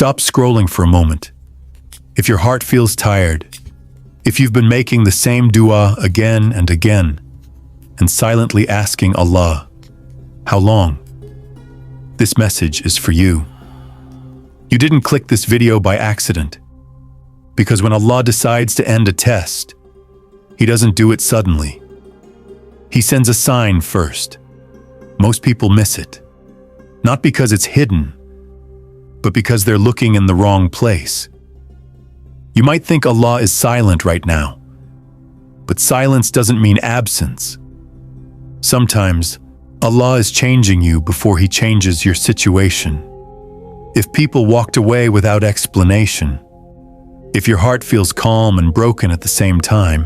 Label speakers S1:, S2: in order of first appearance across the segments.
S1: Stop scrolling for a moment. If your heart feels tired, if you've been making the same dua again and again, and silently asking Allah, "How long?" this message is for you. You didn't click this video by accident, because when Allah decides to end a test, He doesn't do it suddenly. He sends a sign first. Most people miss it, not because it's hidden, but because they're looking in the wrong place. You might think Allah is silent right now, but silence doesn't mean absence. Sometimes, Allah is changing you before He changes your situation. If people walked away without explanation, if your heart feels calm and broken at the same time,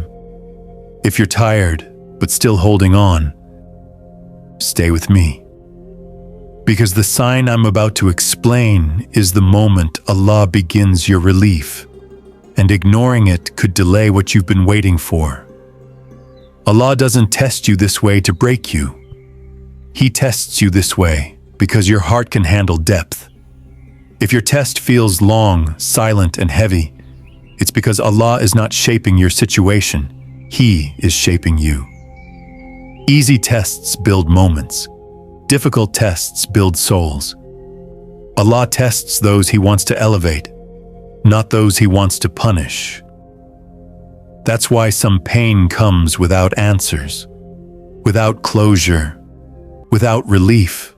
S1: if you're tired but still holding on, stay with me. Because the sign I'm about to explain is the moment Allah begins your relief, and ignoring it could delay what you've been waiting for. Allah doesn't test you this way to break you. He tests you this way because your heart can handle depth. If your test feels long, silent, and heavy, it's because Allah is not shaping your situation. He is shaping you. Easy tests build moments. Difficult tests build souls. Allah tests those He wants to elevate, not those He wants to punish. That's why some pain comes without answers, without closure, without relief.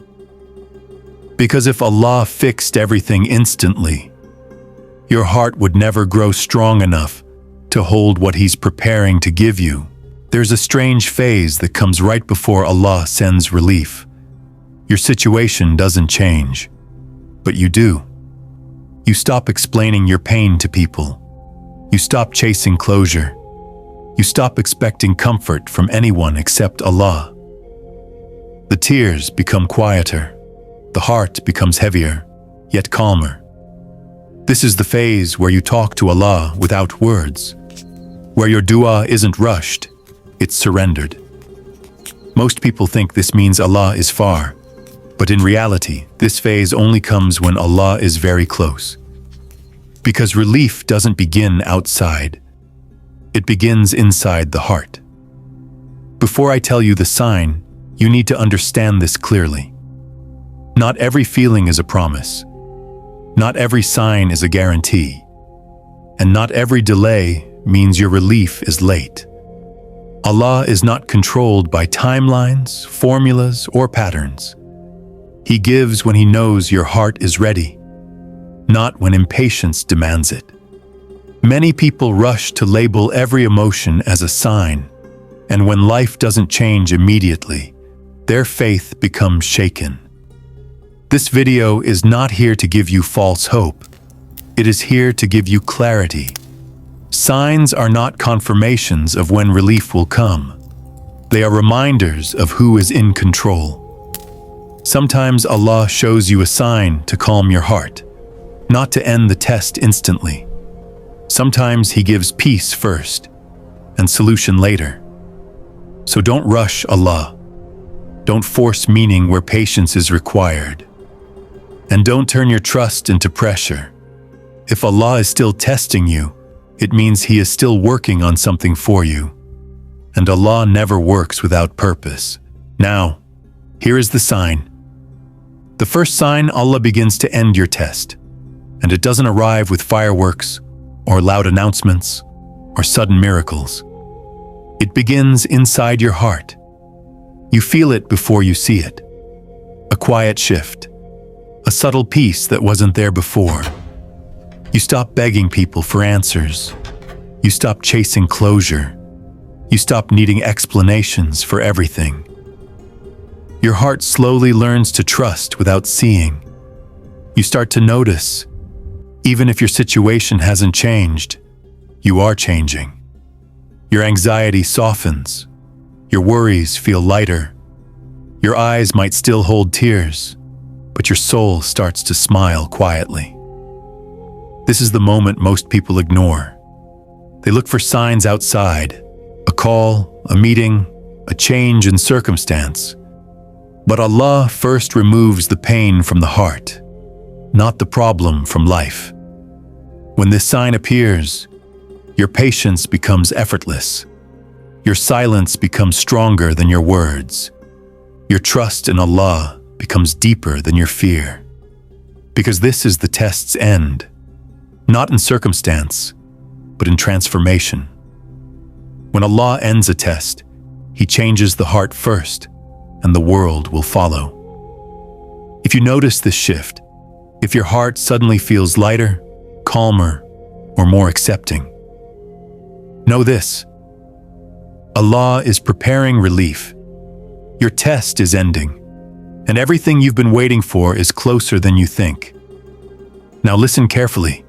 S1: Because if Allah fixed everything instantly, your heart would never grow strong enough to hold what He's preparing to give you. There's a strange phase that comes right before Allah sends relief. Your situation doesn't change, but you do. You stop explaining your pain to people. You stop chasing closure. You stop expecting comfort from anyone except Allah. The tears become quieter. The heart becomes heavier, yet calmer. This is the phase where you talk to Allah without words, where your dua isn't rushed, it's surrendered. Most people think this means Allah is far, but in reality, this phase only comes when Allah is very close. Because relief doesn't begin outside, it begins inside the heart. Before I tell you the sign, you need to understand this clearly. Not every feeling is a promise. Not every sign is a guarantee. And not every delay means your relief is late. Allah is not controlled by timelines, formulas, or patterns. He gives when He knows your heart is ready, not when impatience demands it. Many people rush to label every emotion as a sign, and when life doesn't change immediately, their faith becomes shaken. This video is not here to give you false hope. It is here to give you clarity. Signs are not confirmations of when relief will come. They are reminders of who is in control. Sometimes Allah shows you a sign to calm your heart, not to end the test instantly. Sometimes He gives peace first and solution later. So don't rush Allah. Don't force meaning where patience is required. And don't turn your trust into pressure. If Allah is still testing you, it means He is still working on something for you. And Allah never works without purpose. Now, here is the sign. The first sign, Allah begins to end your test. And it doesn't arrive with fireworks, or loud announcements, or sudden miracles. It begins inside your heart. You feel it before you see it. A quiet shift. A subtle peace that wasn't there before. You stop begging people for answers. You stop chasing closure. You stop needing explanations for everything. Your heart slowly learns to trust without seeing. You start to notice, even if your situation hasn't changed, you are changing. Your anxiety softens. Your worries feel lighter. Your eyes might still hold tears, but your soul starts to smile quietly. This is the moment most people ignore. They look for signs outside, a call, a meeting, a change in circumstance. But Allah first removes the pain from the heart. not the problem from life. When this sign appears, your patience becomes effortless. Your silence becomes stronger than your words. Your trust in Allah becomes deeper than your fear. Because this is the test's end, not in circumstance, but in transformation. When Allah ends a test, He changes the heart first, and the world will follow. If you notice this shift, if your heart suddenly feels lighter, calmer, or more accepting, know this: Allah is preparing relief. Your test is ending, and everything you've been waiting for is closer than you think. Now listen carefully,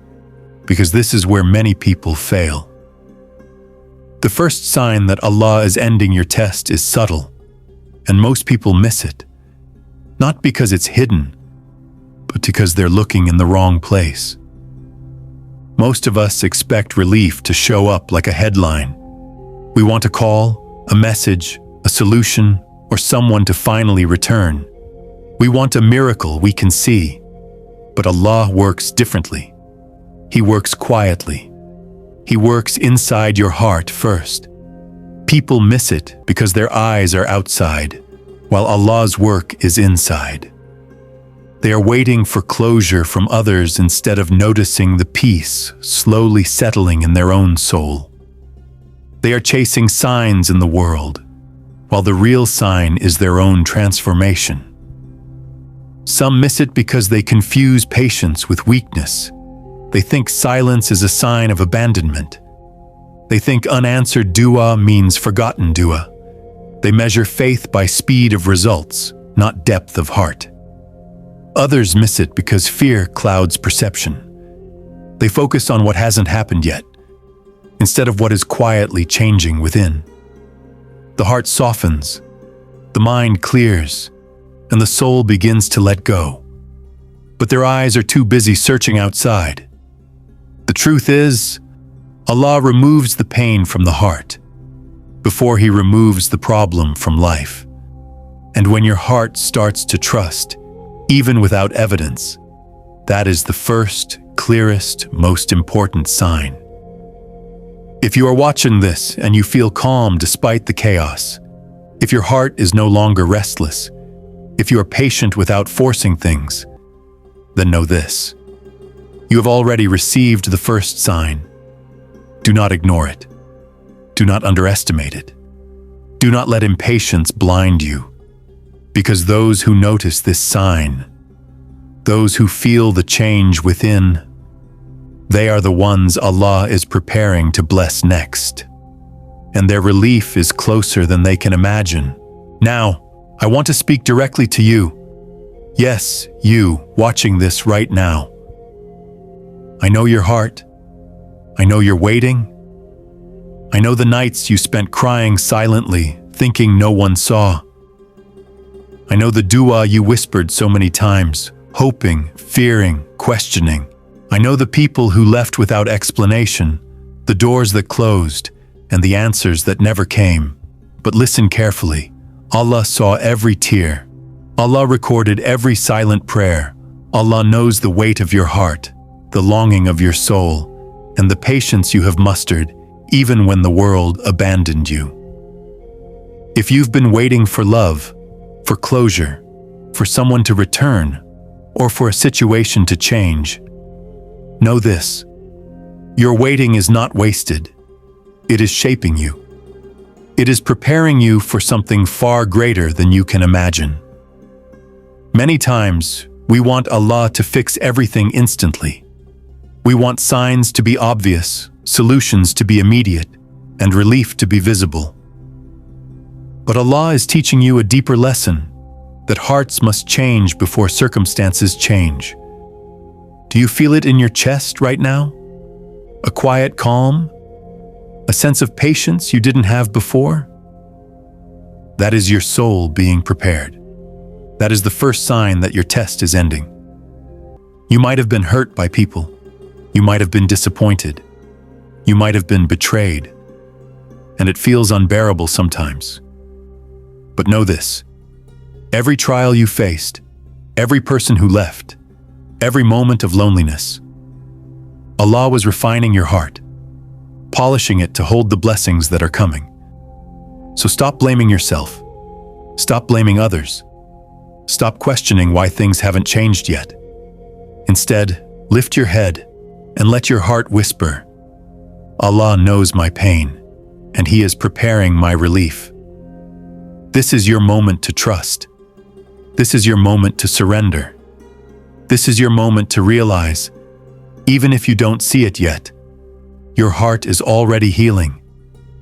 S1: because this is where many people fail. The first sign that Allah is ending your test is subtle, and most people miss it, not because it's hidden, but because they're looking in the wrong place. Most of us expect relief to show up like a headline. We want a call, a message, a solution, or someone to finally return. We want a miracle we can see. But Allah works differently. He works quietly. He works inside your heart first. People miss it because their eyes are outside, while Allah's work is inside. They are waiting for closure from others instead of noticing the peace slowly settling in their own soul. They are chasing signs in the world, while the real sign is their own transformation. Some miss it because they confuse patience with weakness. They think silence is a sign of abandonment. They think unanswered dua means forgotten dua. They measure faith by speed of results, not depth of heart. Others miss it because fear clouds perception. They focus on what hasn't happened yet, instead of what is quietly changing within. The heart softens, the mind clears, and the soul begins to let go. But their eyes are too busy searching outside. The truth is, Allah removes the pain from the heart before He removes the problem from life. And when your heart starts to trust, even without evidence, that is the first, clearest, most important sign. If you are watching this and you feel calm despite the chaos, if your heart is no longer restless, if you are patient without forcing things, then know this: you have already received the first sign. Do not ignore it. Do not underestimate it. Do not let impatience blind you, because those who notice this sign, those who feel the change within, they are the ones Allah is preparing to bless next. And their relief is closer than they can imagine. Now, I want to speak directly to you. Yes, you, watching this right now. I know your heart. I know you're waiting. I know the nights you spent crying silently, thinking no one saw. I know the dua you whispered so many times, hoping, fearing, questioning. I know the people who left without explanation, the doors that closed, and the answers that never came. But listen carefully. Allah saw every tear. Allah recorded every silent prayer. Allah knows the weight of your heart, the longing of your soul, and the patience you have mustered, even when the world abandoned you. If you've been waiting for love, for closure, for someone to return, or for a situation to change, know this: your waiting is not wasted. It is shaping you. It is preparing you for something far greater than you can imagine. Many times, we want Allah to fix everything instantly. We want signs to be obvious, solutions to be immediate, and relief to be visible. But Allah is teaching you a deeper lesson, that hearts must change before circumstances change. Do you feel it in your chest right now? A quiet calm? A sense of patience you didn't have before? That is your soul being prepared. That is the first sign that your test is ending. You might have been hurt by people. You might have been disappointed. You might have been betrayed. And it feels unbearable sometimes. But know this: every trial you faced, every person who left, every moment of loneliness. Allah was refining your heart, polishing it to hold the blessings that are coming. So stop blaming yourself. Stop blaming others. Stop questioning why things haven't changed yet. Instead, lift your head and let your heart whisper, Allah knows my pain, and He is preparing my relief. This is your moment to trust. This is your moment to surrender. This is your moment to realize, even if you don't see it yet, your heart is already healing,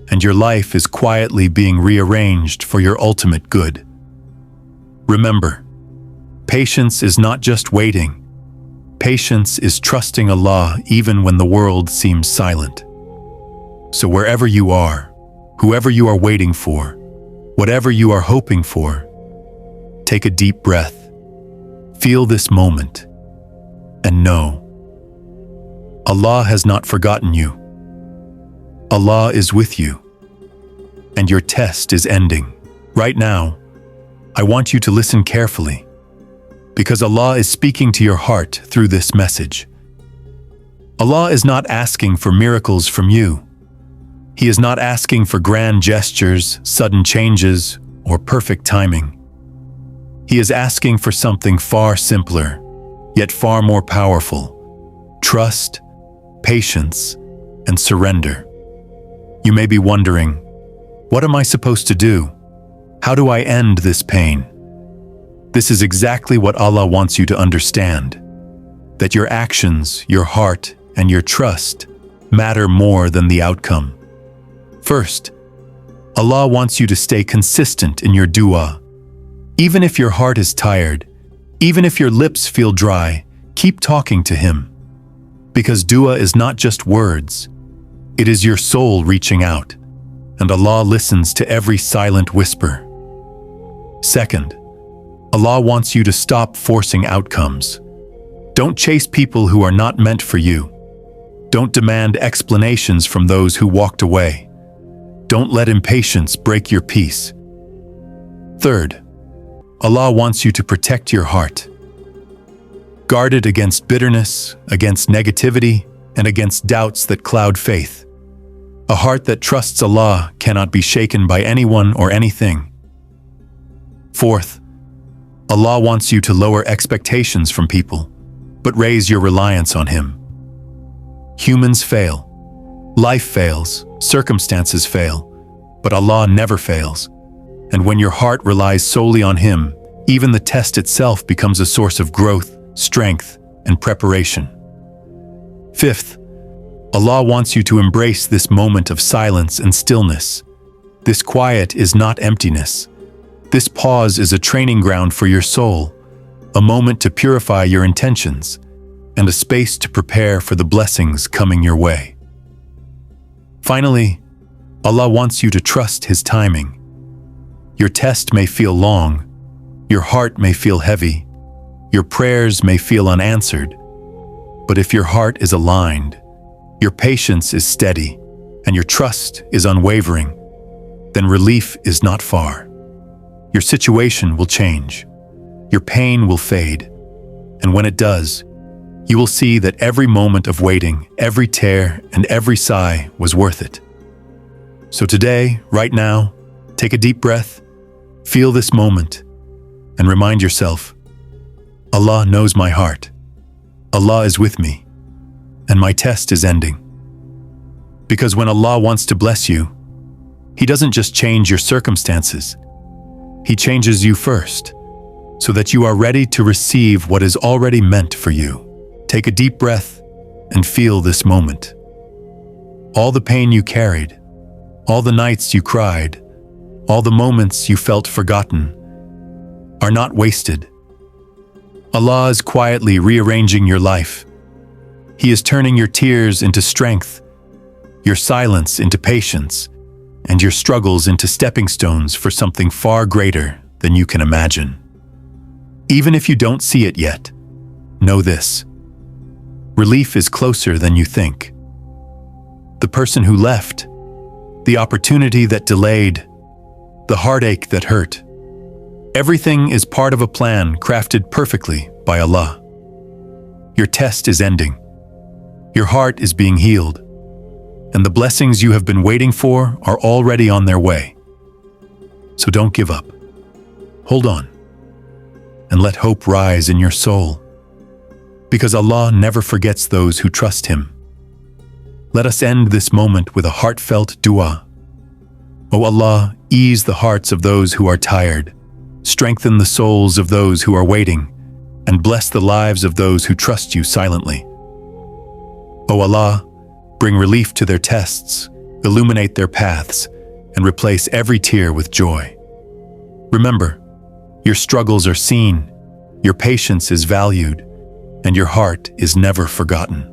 S1: and your life is quietly being rearranged for your ultimate good. Remember, patience is not just waiting. Patience is trusting Allah even when the world seems silent. So wherever you are, whoever you are waiting for, whatever you are hoping for, take a deep breath, feel this moment, and know, Allah has not forgotten you. Allah is with you, and your test is ending. Right now, I want you to listen carefully, because Allah is speaking to your heart through this message. Allah is not asking for miracles from you. He is not asking for grand gestures, sudden changes, or perfect timing. He is asking for something far simpler, yet far more powerful: trust, patience, and surrender. You may be wondering, what am I supposed to do? How do I end this pain? This is exactly what Allah wants you to understand, that your actions, your heart, and your trust matter more than the outcome. First, Allah wants you to stay consistent in your dua. Even if your heart is tired, even if your lips feel dry, keep talking to Him. Because dua is not just words, it is your soul reaching out, and Allah listens to every silent whisper. Second, Allah wants you to stop forcing outcomes. Don't chase people who are not meant for you. Don't demand explanations from those who walked away. Don't let impatience break your peace. Third, Allah wants you to protect your heart. Guard it against bitterness, against negativity, and against doubts that cloud faith. A heart that trusts Allah cannot be shaken by anyone or anything. Fourth, Allah wants you to lower expectations from people, but raise your reliance on Him. Humans fail. Life fails. Circumstances fail. But Allah never fails. And when your heart relies solely on Him, even the test itself becomes a source of growth, strength, and preparation. Fifth, Allah wants you to embrace this moment of silence and stillness. This quiet is not emptiness. This pause is a training ground for your soul, a moment to purify your intentions, and a space to prepare for the blessings coming your way. Finally, Allah wants you to trust His timing. Your test may feel long, your heart may feel heavy, your prayers may feel unanswered, but if your heart is aligned, your patience is steady, and your trust is unwavering, then relief is not far. Your situation will change, your pain will fade, and when it does, you will see that every moment of waiting, every tear, and every sigh was worth it. So today, right now, take a deep breath, feel this moment, and remind yourself, Allah knows my heart. Allah is with me, and my test is ending. Because when Allah wants to bless you, He doesn't just change your circumstances. He changes you first, so that you are ready to receive what is already meant for you. Take a deep breath and feel this moment. All the pain you carried, all the nights you cried, all the moments you felt forgotten, are not wasted. Allah is quietly rearranging your life. He is turning your tears into strength, your silence into patience, and your struggles into stepping stones for something far greater than you can imagine. Even if you don't see it yet, know this: relief is closer than you think. The person who left, the opportunity that delayed, the heartache that hurt, everything is part of a plan crafted perfectly by Allah. Your test is ending. Your heart is being healed, and the blessings you have been waiting for are already on their way. So don't give up. Hold on, and let hope rise in your soul, because Allah never forgets those who trust Him. Let us end this moment with a heartfelt dua. O Allah, ease the hearts of those who are tired, strengthen the souls of those who are waiting, and bless the lives of those who trust you silently. O Allah, bring relief to their tests, illuminate their paths, and replace every tear with joy. Remember, your struggles are seen, your patience is valued, and your heart is never forgotten.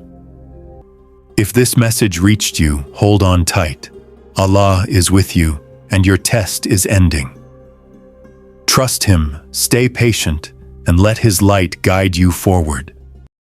S1: If this message reached you, hold on tight. Allah is with you, and your test is ending. Trust Him, stay patient, and let His light guide you forward.